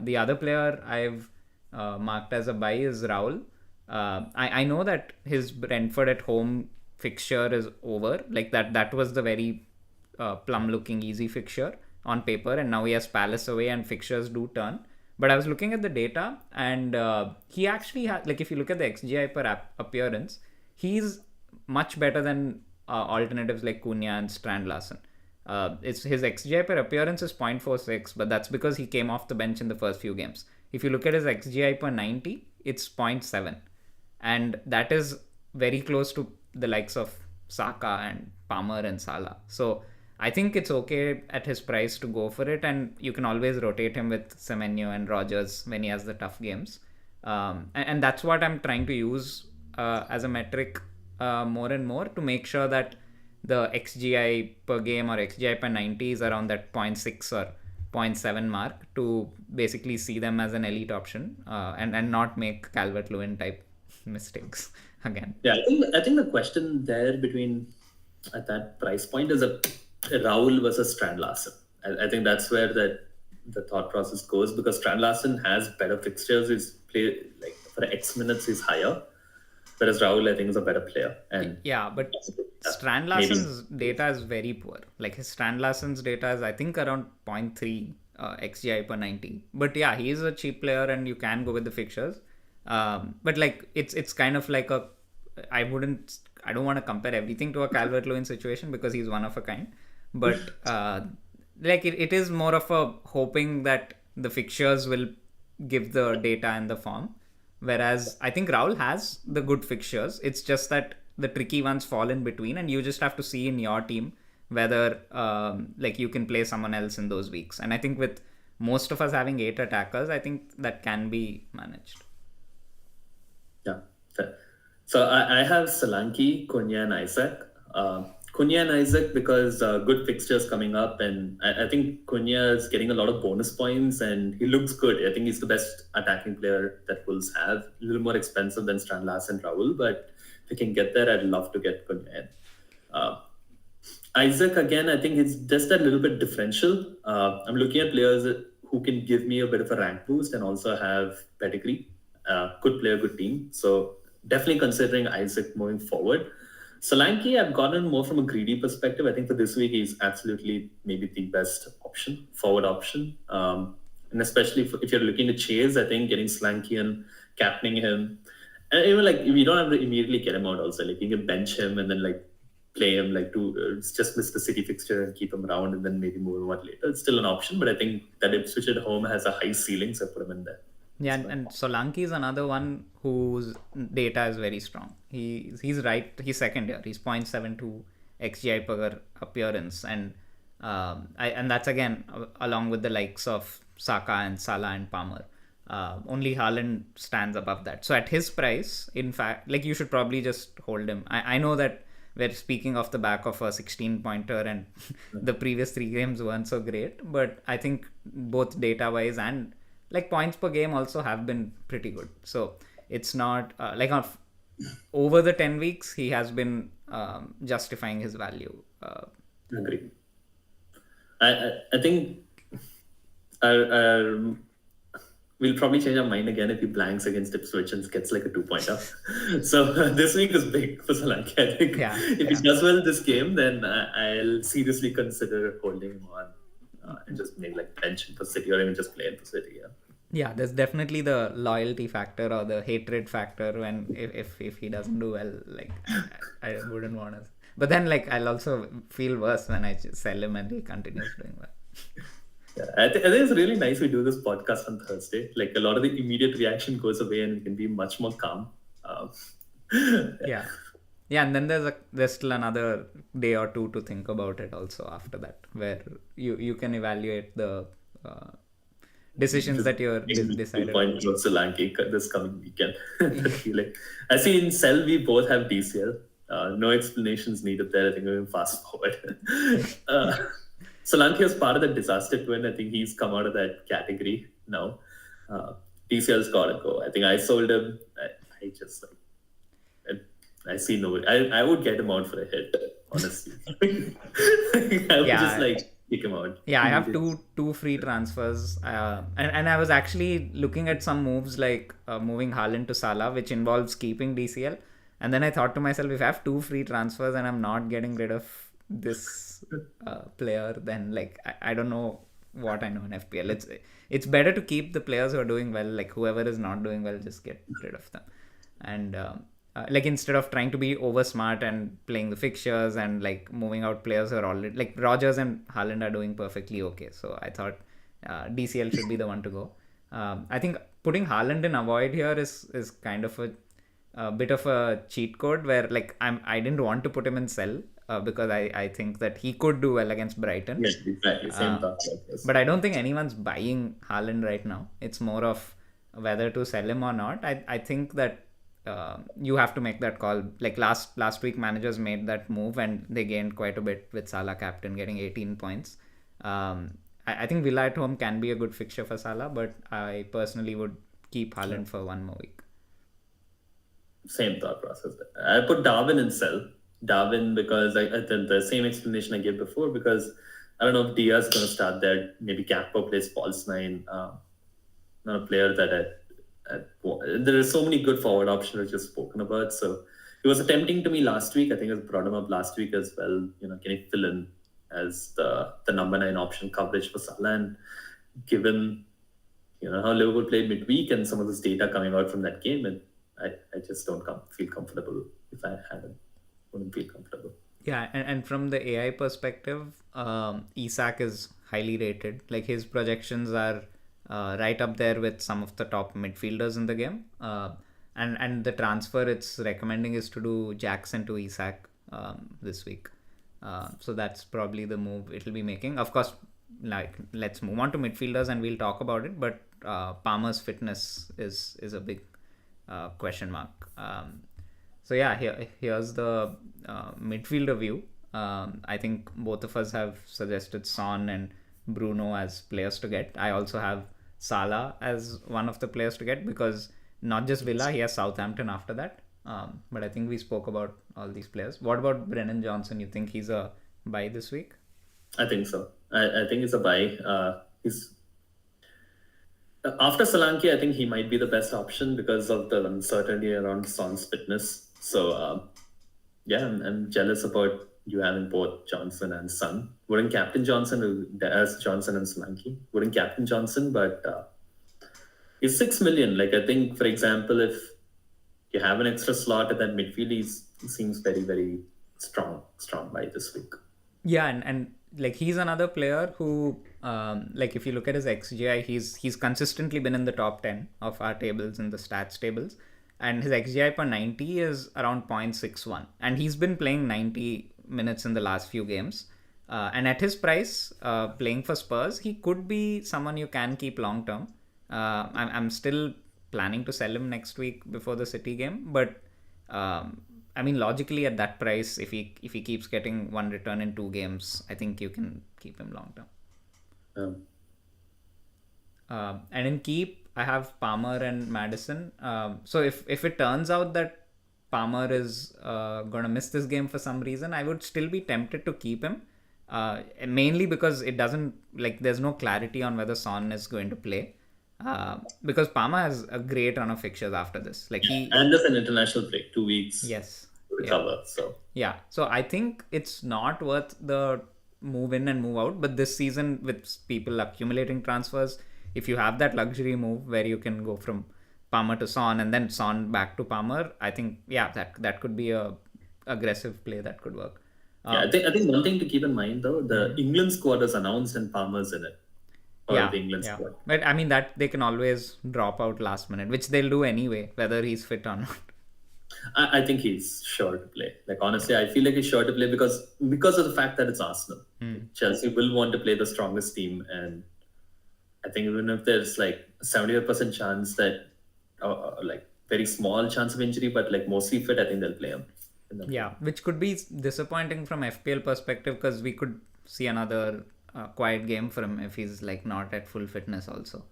The other player I've marked as a buy is Raul. I know that his Brentford at home fixture is over. Like that was the very plum looking easy fixture on paper, and now he has Palace away and fixtures do turn. But I was looking at the data, and he actually had, like, if you look at the XGI per appearance, he's much better than alternatives like Cunha and Strand Larsen. His XGI per appearance is 0.46, but that's because he came off the bench in the first few games. If you look at his XGI per 90, it's 0.7, and that is very close to the likes of Saka and Palmer and Salah. So I think it's okay at his price to go for it, and you can always rotate him with Semenyo and Rodgers when he has the tough games. And that's what I'm trying to use as a metric more and more to make sure that the XGI per game or XGI per 90 is around that 0.6 or 0.7 mark to basically see them as an elite option and not make Calvert-Lewin type mistakes again. Yeah, I think the question there between at that price point is a Raul versus Strand Larsen. I think that's where the thought process goes because Strand Larsen has better fixtures. His play like for X minutes is higher, whereas Raul I think is a better player. And yeah, but Strand Larsen's data is very poor. Like his Strand Larsen's data is I think around 0.3 XGI per 90. But yeah, he is a cheap player and you can go with the fixtures. But like it's kind of like I don't want to compare everything to a Calvert-Lewin situation because he's one of a kind. But like it is more of a hoping that the fixtures will give the data and the form. Whereas I think Raul has the good fixtures. It's just that the tricky ones fall in between, and you just have to see in your team whether like you can play someone else in those weeks. And I think with most of us having 8 attackers, I think that can be managed. Yeah, fair. So I have Solanke, Cunha, and Isak. Cunha and Isaac because good fixtures coming up, and I think Cunha is getting a lot of bonus points, and he looks good. I think he's the best attacking player that Wolves have. A little more expensive than Stranlas and Raul, but if we can get there, I'd love to get Cunha in. Uh, Isaac again, I think it's just a little bit differential. I'm looking at players who can give me a bit of a rank boost and also have pedigree. Could play a good team, so definitely considering Isaac moving forward. Solanke, I've gotten more from a greedy perspective. I think for this week, he's absolutely maybe the best option, forward option. And especially if you're looking to chase, I think getting Solanke and captaining him. And even like, you don't have to immediately get him out also. Like, you can bench him and then like play him like to just miss the city fixture and keep him around and then maybe move him out later. It's still an option, but I think that Ipswich at home has a high ceiling, so I put him in there. Yeah, and Solanke is another one whose data is very strong. He's right. He's second here. He's 0.72 xGI per appearance, and and that's again along with the likes of Saka and Salah and Palmer. Only Haaland stands above that. So at his price, in fact, like you should probably just hold him. I know that we're speaking off the back of a 16-pointer and the previous 3 games weren't so great, but I think both data-wise and like points per game also have been pretty good. So it's not over the 10 weeks, he has been justifying his value. Agree. I think our we'll probably change our mind again if he blanks against Ipswich and gets like a 2-pointer. So this week is big for Solanke. I think if he does well this game, then I'll seriously consider holding him on and just maybe like bench him for City or even just play him for City. Yeah, there's definitely the loyalty factor or the hatred factor when if he doesn't do well, like I wouldn't want to. But then like I'll also feel worse when I just sell him and he continues doing well. Yeah, I think it's really nice we do this podcast on Thursday. Like a lot of the immediate reaction goes away and we can be much more calm. Yeah, and then there's still another day or two to think about it also after that, where you can evaluate the decisions that you're decided. Point to Solanke this coming weekend. Like, I see in Cell we both have DCL. No explanations needed there. I think we're going fast forward. Solanke is part of the disaster twin. I think he's come out of that category now. DCL's got to go. I think I sold him. I just like, I see no. I would get him out for a hit, honestly. I would just like kick him out. Yeah, I have two free transfers, and I was actually looking at some moves like moving Haaland to Salah, which involves keeping DCL. And then I thought to myself, if I have 2 free transfers and I'm not getting rid of this player, then like I don't know what I know in FPL. It's better to keep the players who are doing well. Like whoever is not doing well, just get rid of them. And like instead of trying to be over smart and playing the fixtures and like moving out players who are already like Rodgers and Haaland are doing perfectly okay. So I thought DCL should be the one to go. I think putting Haaland in avoid here is kind of a bit of a cheat code where like I didn't want to put him in sell because I think that he could do well against Brighton. Yes, exactly. Same thought. But I don't think anyone's buying Haaland right now. It's more of whether to sell him or not. I think that you have to make that call. Like last week, managers made that move and they gained quite a bit with Salah captain getting 18 points. I think Villa at home can be a good fixture for Salah, but I personally would keep Haaland for one more week. Same thought process. I put Darwin in sell. Darwin because the same explanation I gave before, because I don't know if Diaz is going to start there. Maybe Gakpo plays false 9. Not a player that there are so many good forward options which you've spoken about. So it was tempting to me last week. I think I brought him up last week as well. Can he fill in as the number 9 option coverage for Salah? And given how Liverpool played midweek and some of this data coming out from that game, and I just don't feel comfortable if I had him. Wouldn't feel comfortable. Yeah, and from the AI perspective, Isak is highly rated. Like his projections are right up there with some of the top midfielders in the game. And the transfer it's recommending is to do Jackson to Isak this week. So that's probably the move it'll be making. Of course, like let's move on to midfielders and we'll talk about it. But Palmer's fitness is a big question mark. So yeah, here's the midfielder view. I think both of us have suggested Son and Bruno as players to get. I also have Salah as one of the players to get because not just Villa, he has Southampton after that. But I think we spoke about all these players. What about Brennan Johnson? You think he's a buy this week? I think so. I think it's a buy. He's after Solanke, I think he might be the best option because of the uncertainty around Son's fitness. So yeah, I'm jealous about you having both Johnson and Son. Wouldn't captain Johnson as Johnson and Solanke? Wouldn't captain Johnson, but he's 6 million. Like I think, for example, if you have an extra slot at that midfield, he seems very, very strong by this week. Yeah, and like he's another player who, like if you look at his XGI, he's consistently been in the top 10 of our tables in the stats tables, and his XGI per 90 is around 0.61, and he's been playing 90 minutes in the last few games. And at his price, playing for Spurs, he could be someone you can keep long term. I'm still planning to sell him next week before the City game, but I mean, logically at that price, if he keeps getting one return in 2 games, I think you can keep him long term. And in keep, I have Palmer and Maddison. So if it turns out that Palmer is gonna miss this game for some reason, I would still be tempted to keep him. Mainly because it doesn't there's no clarity on whether Son is going to play. Because Palmer has a great run of fixtures after this. And there's an international break, 2 weeks. Yes. To recover. So I think it's not worth the move in and move out. But this season, with people accumulating transfers, if you have that luxury move where you can go from Palmer to Son and then Son back to Palmer, I think that could be a aggressive play that could work. I think one thing to keep in mind though, the England squad is announced and Palmer's in it. The England squad. But I mean that they can always drop out last minute, which they'll do anyway, whether he's fit or not. I think he's sure to play. Like honestly, I feel like he's sure to play because of the fact that it's Arsenal. Chelsea will want to play the strongest team, and I think even if there's like 70% chance that, like very small chance of injury, but like mostly fit, I think they'll play him. Which could be disappointing from FPL perspective because we could see another quiet game for him if he's like not at full fitness also.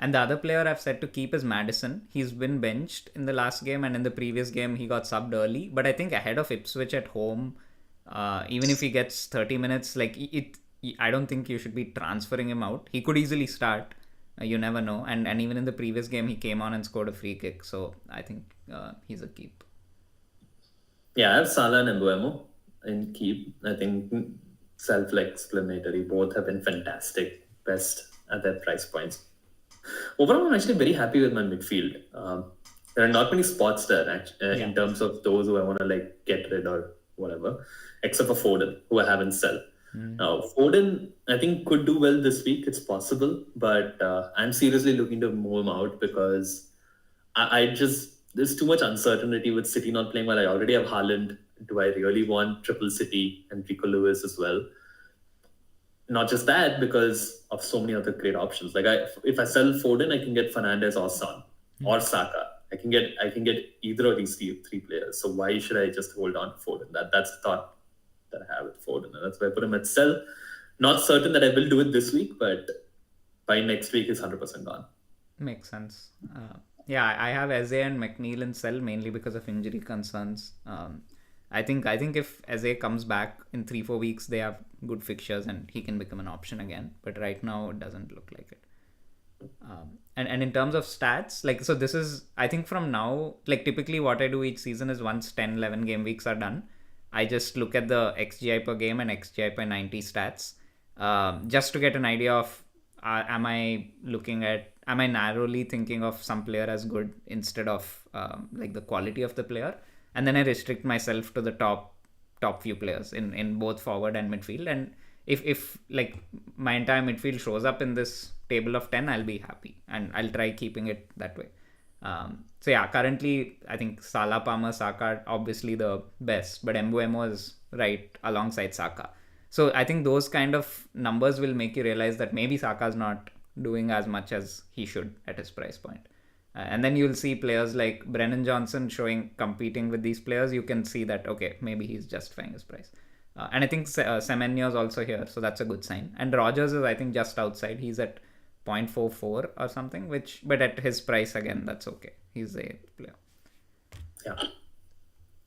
And the other player I've said to keep is Maddison. He's been benched in the last game, and in the previous game he got subbed early. But I think ahead of Ipswich at home, even if he gets 30 minutes, I don't think you should be transferring him out. He could easily start. You never know. And even in the previous game, he came on and scored a free kick. So I think he's a keep. Yeah, I have Salah and Mbuemo in keep. I think self-explanatory. Both have been fantastic. Best at their price points. Overall, I'm actually very happy with my midfield. There are not many spots there in terms of those who I want to get rid or whatever, except for Foden, who I haven't sell. Now, Foden, I think, could do well this week. It's possible, but I'm seriously looking to move him out because there's too much uncertainty with City not playing well. I already have Haaland. Do I really want triple City and Rico Lewis as well? Not just that, because of so many other great options. If I sell Foden, I can get Fernandes or Son or Saka. I can get either of these three players. So why should I just hold on to Foden? That's the thought that I have with Foden, and that's why I put him at sell. Not certain that I will do it this week, but by next week, he's 100% gone. Makes sense. I have Eze and McNeil in sell mainly because of injury concerns. I think if Eze comes back in 3-4 weeks, they have good fixtures and he can become an option again. But right now, it doesn't look like it. And in terms of stats, so this is, I think from now, typically what I do each season is once 10-11 game weeks are done, I just look at the XGI per game and XGI per 90 stats just to get an idea of am I narrowly thinking of some player as good instead of the quality of the player. And then I restrict myself to the top few players in both forward and midfield. And if my entire midfield shows up in this table of 10, I'll be happy. And I'll try keeping it that way. Currently, I think Salah, Palmer, Saka obviously the best. But Mbuemo is right alongside Saka. So I think those kind of numbers will make you realize that maybe Saka's not doing as much as he should at his price point. And then you'll see players like Brennan Johnson competing with these players. You can see that, okay, maybe he's justifying his price. And I think Semenyo is also here, so that's a good sign. And Rogers is, I think, just outside. He's at 0.44 or something, but at his price, again, that's okay. He's a player. Yeah.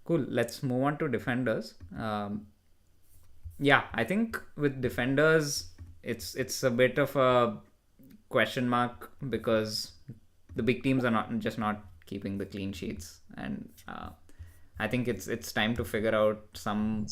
Cool. Let's move on to defenders. Yeah, I think with defenders, it's a bit of a question mark because the big teams are not keeping the clean sheets, and I think it's time to figure out some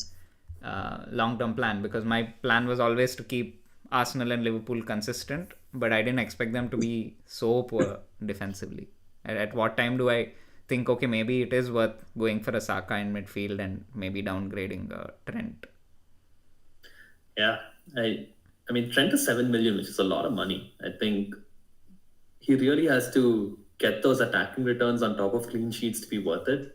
long-term plan, because my plan was always to keep Arsenal and Liverpool consistent, but I didn't expect them to be so poor defensively. At what time do I think, okay, maybe it is worth going for a Saka in midfield and maybe downgrading Trent? Yeah, I mean Trent is 7 million, which is a lot of money. I think he really has to get those attacking returns on top of clean sheets to be worth it,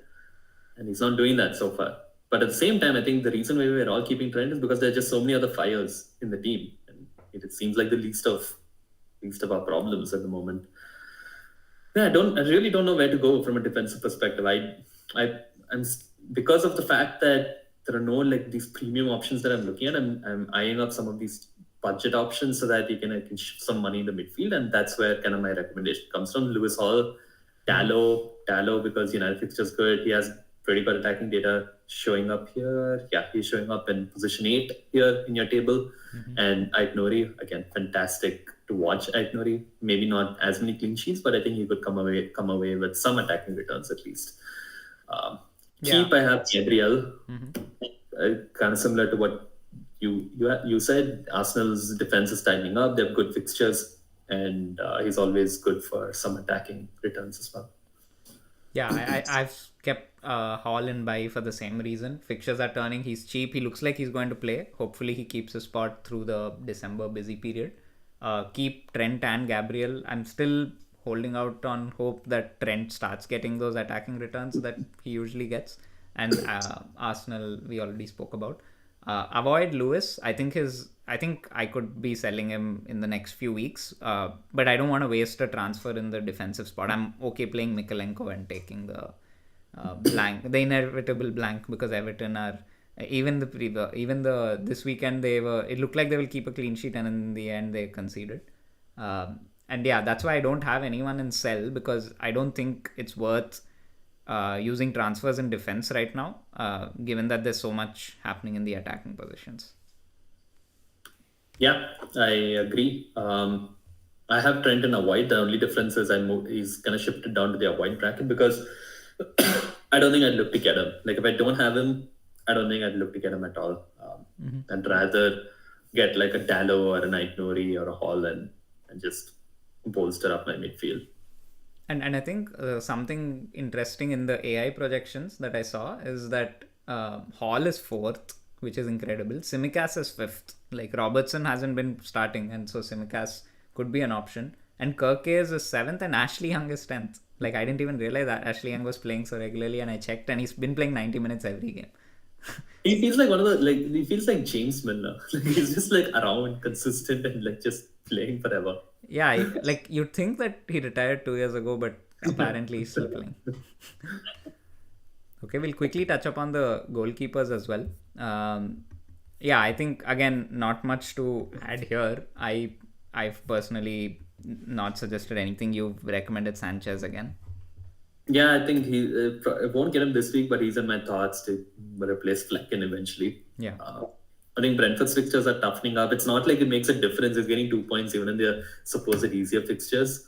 and he's not doing that so far. But at the same time, I think the reason why we're all keeping Trent is because there are just so many other fires in the team, and it seems like the least of our problems at the moment. Yeah, I really don't know where to go from a defensive perspective. I'm because of the fact that there are no like these premium options that I'm looking at. I'm eyeing up some of these budget options so that I can shift some money in the midfield, and that's where kind of my recommendation comes from. Lewis Hall, Dallo, because United fixtures good. He has pretty good attacking data showing up here. Yeah, he's showing up in position 8 here in your table. And Aït-Nouri, again, fantastic to watch. Aït-Nouri, maybe not as many clean sheets, but I think he could come away with some attacking returns at least. Keep, I have Gabriel. Kind of similar to what you said. Arsenal's defense is tightening up. They have good fixtures, and he's always good for some attacking returns as well. Yeah, I've kept Hall in buy for the same reason. Fixtures are turning. He's cheap. He looks like he's going to play. Hopefully, he keeps his spot through the December busy period. Keep Trent and Gabriel. I'm still holding out on hope that Trent starts getting those attacking returns that he usually gets. And Arsenal, we already spoke about. Avoid Lewis. I think I could be selling him in the next few weeks, but I don't want to waste a transfer in the defensive spot. I'm okay playing Mikalenko and taking the the inevitable blank, because Everton are this weekend it looked like they will keep a clean sheet, and in the end they conceded. And yeah, that's why I don't have anyone in sell, because I don't think it's worth using transfers in defense right now, given that there's so much happening in the attacking positions. Yeah, I agree. I have Trent in avoid. The only difference is he's going to shift it down to the avoid bracket, because I don't think I'd look to get him. Like, if I don't have him, I don't think I'd look to get him at all. I'd rather get like a Dallo or an Aït-Nouri or a Hall and just bolster up my midfield. And I think something interesting in the AI projections that I saw is that Hall is 4th, which is incredible. Tsimikas is 5th. Like, Robertson hasn't been starting, and so Tsimikas could be an option. And Kirkes is 7th, and Ashley Young is 10th. Like, I didn't even realize that Ashley Young was playing so regularly, and I checked, and he's been playing 90 minutes every game. He feels like he feels like James Milner. Like, he's just like around, consistent, and like just playing forever. Yeah, like you'd think that he retired 2 years ago, but apparently he's still playing. Okay, we'll quickly touch upon the goalkeepers as well. Yeah, I think, again, not much to add here. I've personally not suggested anything. You've recommended Sanchez again. Yeah, I think he won't get him this week, but he's in my thoughts to replace Flecken eventually. Yeah. I think Brentford's fixtures are toughening up. It's not like it makes a difference. He's getting 2 points even in their supposed easier fixtures.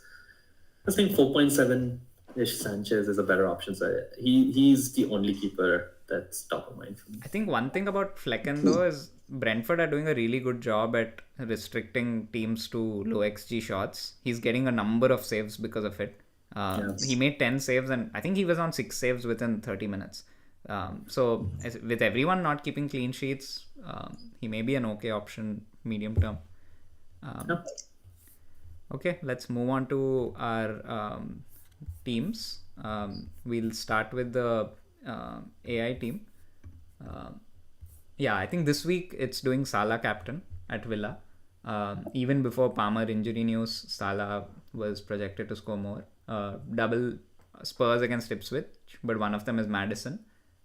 I think 4.7-ish Sanchez is a better option. So he's the only keeper that's top of mind for me. I think one thing about Flecken, though, is Brentford are doing a really good job at restricting teams to low XG shots. He's getting a number of saves because of it. Yes. He made 10 saves, and I think he was on 6 saves within 30 minutes. So with everyone not keeping clean sheets, he may be an okay option medium term. Okay, let's move on to our teams. We'll start with the AI team. Yeah, I think this week it's doing Salah captain at Villa. Even before Palmer injury news, Salah was projected to score more. double Spurs against Ipswich, but one of them is Madison.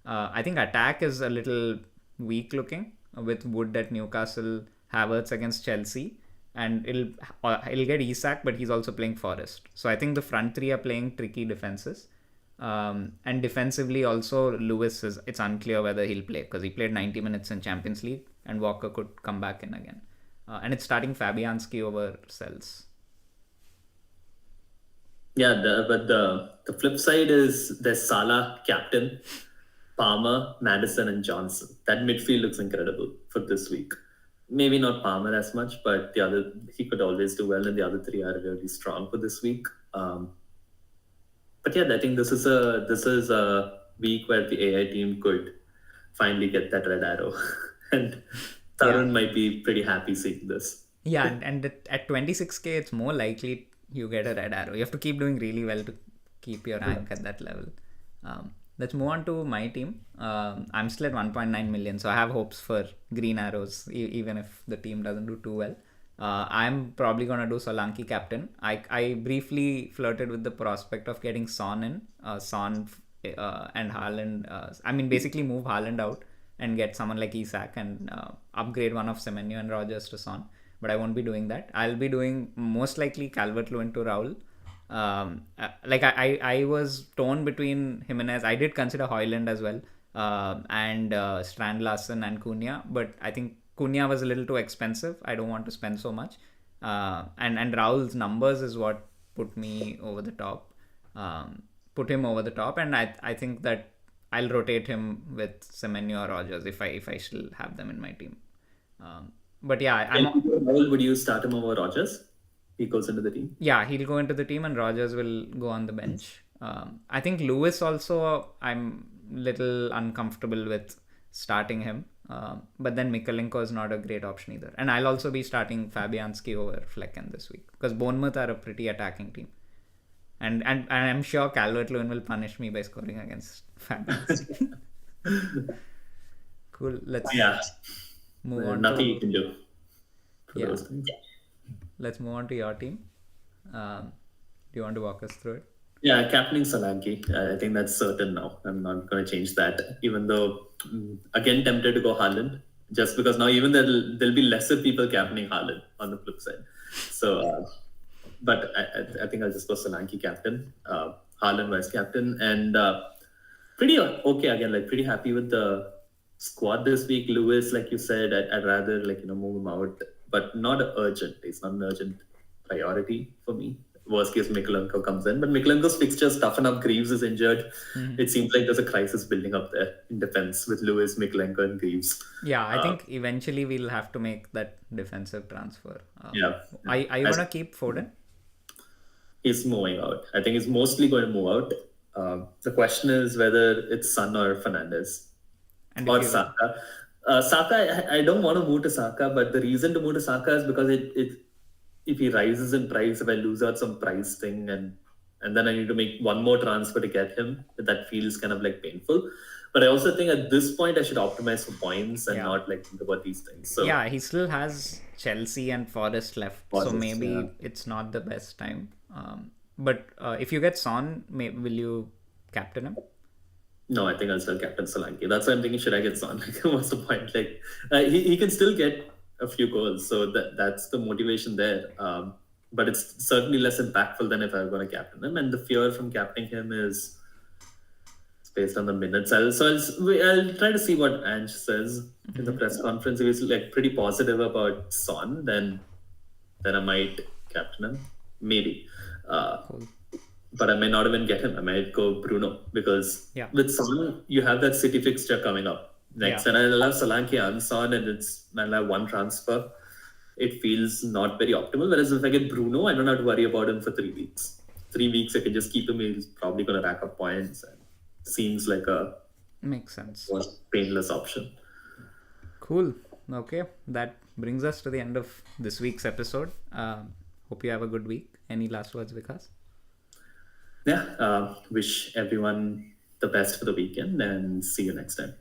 I think attack is a little weak looking with Wood at Newcastle, Havertz against Chelsea, and it'll get Isak, but he's also playing Forest. So I think the front three are playing tricky defenses. And defensively also Lewis it's unclear whether he'll play because he played 90 minutes in Champions League and Walker could come back in again. And it's starting Fabianski over Sells. Yeah, but the flip side is there's Salah, captain, Palmer, Madison, and Johnson. That midfield looks incredible for this week. Maybe not Palmer as much, but the other he could always do well, and the other three are really strong for this week. But yeah, I think this is a week where the AI team could finally get that red arrow, and Tarun might be pretty happy seeing this. Yeah, and at 26k, it's more likely you get a red arrow. You have to keep doing really well to keep your rank at that level. Let's move on to my team. I'm still at 1.9 million, so I have hopes for green arrows, even if the team doesn't do too well. I'm probably going to do Solanke captain. I briefly flirted with the prospect of getting Son in. Son and Haaland. Basically move Haaland out and get someone like Isak and upgrade one of Semenyo and Rogers to Son. But I won't be doing that. I'll be doing most likely Calvert-Lewin to Raul. I was torn between Jimenez. I did consider Højlund as well, and Strand Larsen and Cunha, but I think Cunha was a little too expensive. I don't want to spend so much. And Raul's numbers is what put me over the top. Put him over the top, and I think that I'll rotate him with Semenyo or Rogers if I still have them in my team. But yeah, would you start him over Rogers? He goes into the team. Yeah, he'll go into the team, and Rogers will go on the bench. I think Lewis also, I'm little uncomfortable with starting him. But then Mikalenko is not a great option either. And I'll also be starting Fabianski over Flecken this week because Bournemouth are a pretty attacking team. And I'm sure Calvert-Lewin will punish me by scoring against Fabianski. Cool. Let's move on. Nothing you can do. Yeah. Let's move on to your team. Do you want to walk us through it? Yeah, captaining Solanke. I think that's certain now. I'm not going to change that. Even though, again, tempted to go Haaland, just because now even there'll be lesser people captaining Haaland on the flip side. So, but I think I'll just go Solanke captain, Haaland vice captain, and pretty okay again. Like pretty happy with the squad this week. Lewis, like you said, I'd rather move him out, but not urgent. It's not an urgent priority for me. Worst case, Mikalenko comes in. But Mikalenko's fixtures toughen up. Greaves is injured. Mm-hmm. It seems like there's a crisis building up there in defense with Lewis, Mikalenko, and Greaves. Yeah, I think eventually we'll have to make that defensive transfer. Are you going to keep Foden? He's moving out. I think he's mostly going to move out. The question is whether it's Son or Fernandes. Or Saka. Saka, I don't want to move to Saka, but the reason to move to Saka is because if he rises in price, if I lose out some price thing and then I need to make one more transfer to get him, that feels kind of like painful. But I also think at this point I should optimize for points and not think about these things. So yeah, he still has Chelsea and Forest left, so maybe it's not the best time. But if you get Son, will you captain him? No, I think I'll still captain Solanke. That's why I'm thinking, should I get Son? What's the point? He can still get a few goals, so that's the motivation there. But it's certainly less impactful than if I were going to captain him. And the fear from captaining him is based on the minutes. I'll try to see what Ange says in the press conference. If he's pretty positive about Son, then I might captain him, maybe. But I may not even get him. I might go Bruno because with Son you have that City fixture coming up next, and I'll have Solanke and Son, and I'll have one transfer. It feels not very optimal. Whereas if I get Bruno, I don't have to worry about him for 3 weeks. 3 weeks I can just keep him. He's probably going to rack up points. And seems like makes sense. Painless option. Cool. Okay, that brings us to the end of this week's episode. Hope you have a good week. Any last words, Vikas? Yeah, wish everyone the best for the weekend and see you next time.